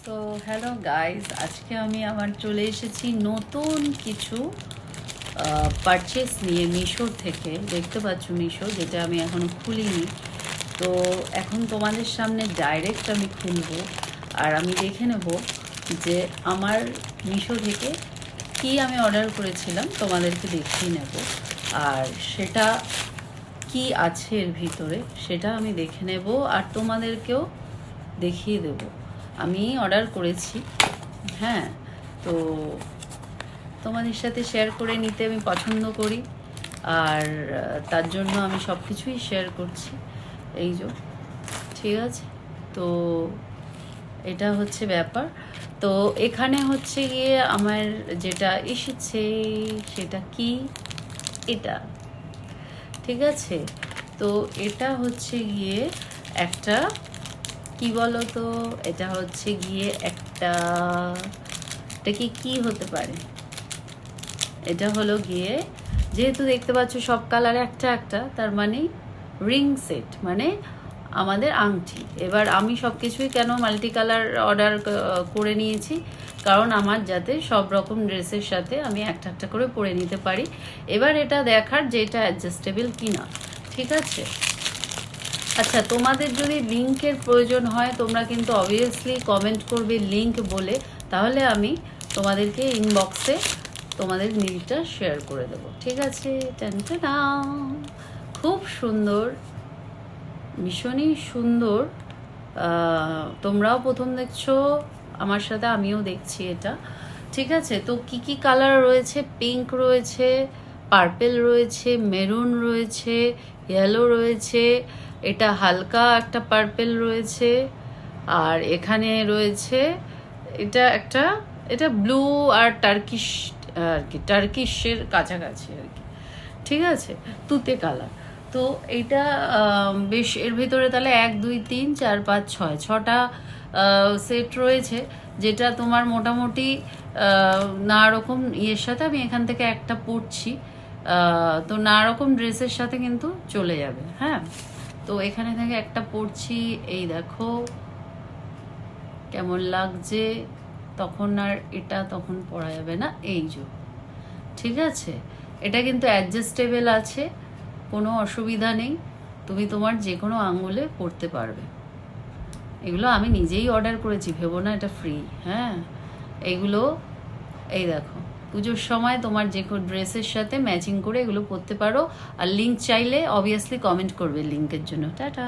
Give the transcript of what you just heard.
তো hello guys, আজকে আমি আমার চলে এসেছি নতুন কিছু পারচেস নিয়ে মিশোর থেকে। দেখতে পাচ্ছ মিশো, যেটা আমি এখনও খুলিনি। তো এখন তোমাদের সামনে ডাইরেক্ট আমি খুলবো আর আমি দেখে নেব যে আমার মিশো থেকে কি আমি অর্ডার করেছিলাম, তোমাদেরকে দেখিয়ে নেব। আর সেটা কি আছে এর ভিতরে সেটা আমি দেখে নেব আর তোমাদেরকেও দেখিয়ে দেব। আমি অর্ডার করেছি, হ্যাঁ, তো তোমাদের সাথে শেয়ার করে নিতে আমি পছন্দ করি। আর তার জন্য আমি সব কিছুই শেয়ার করছি। এই যে, ঠিক আছে, তো এটা হচ্ছে ব্যাপার। তো এখানে হচ্ছে গিয়ে আমার যেটা এসেছে সেটা কি, এটা, ঠিক আছে। তো এটা হচ্ছে গিয়ে একটা, কি বলো তো, এটা হচ্ছে গিয়ে একটা, এটা কি হতে পারে, এটা হলো গিয়ে, যেহেতু দেখতে পাচ্ছ সব কালার একটা একটা, তার মানে রিং সেট, মানে আমাদের আংটি। এবার আমি সব কিছুই কেন মাল্টি কালার অর্ডার করে নিয়েছি, কারণ আমার যাতে সব রকম ড্রেসের সাথে আমি একটা একটা করে পরে নিতে পারি। এবার এটা দেখার যে এটা অ্যাডজাস্টেবল কিনা, ঠিক আছে। আচ্ছা, তোমাদের যদি লিঙ্কের প্রয়োজন হয় তোমরা কিন্তু অবভিয়াসলি কমেন্ট করবে লিঙ্ক বলে, তাহলে আমি তোমাদেরকে ইনবক্সে তোমাদের লিঙ্কটা শেয়ার করে দেবো, ঠিক আছে। টানটানা, খুব সুন্দর, ভীষণই সুন্দর। তোমরাও প্রথম দেখছো আমার সাথে, আমিও দেখছি এটা, ঠিক আছে। তো কি কি কালার রয়েছে, পিঙ্ক রয়েছে, পার্পেল রয়েছে, মেরুন রয়েছে, ইয়েলো রয়েছে, এটা হালকা একটা পার্পেল রয়েছে, আর এখানে রয়েছে এটা একটা, এটা ব্লু আর টার্কিশ আর কি, টার্কিশের কাছাকাছি আর কি, ঠিক আছে, তুতে কালার। তো এইটা বেশ, এর ভিতরে তাহলে 1 2 3 4 5 6 ছটা সেট রয়েছে, যেটা তোমার মোটামুটি নানা রকম ইয়ের সাথে, আমি এখান থেকে একটা পরছি, তো নানা রকম ড্রেসের সাথে কিন্তু চলে যাবে, হ্যাঁ। তো এখানে থেকে একটা পরছি, এই দেখো কেমন লাগছে। তখন আর এটা তখন পরা যাবে না, এই যে, ঠিক আছে। এটা কিন্তু অ্যাডজাস্টেবল আছে, কোনো অসুবিধা নেই, তুমি তোমার যে কোনো আঙুলে পরতে পারবে। এগুলো আমি নিজেই অর্ডার করেছি, ভেবো না এটা ফ্রি, হ্যাঁ। এইগুলো, এই দেখো, পুজোর সময় তোমার যে কোনো ড্রেসের সাথে ম্যাচিং করে এগুলো পরতে পারো। আর লিঙ্ক চাইলে অবভিয়াসলি কমেন্ট করবে লিঙ্কের জন্য। টাটা।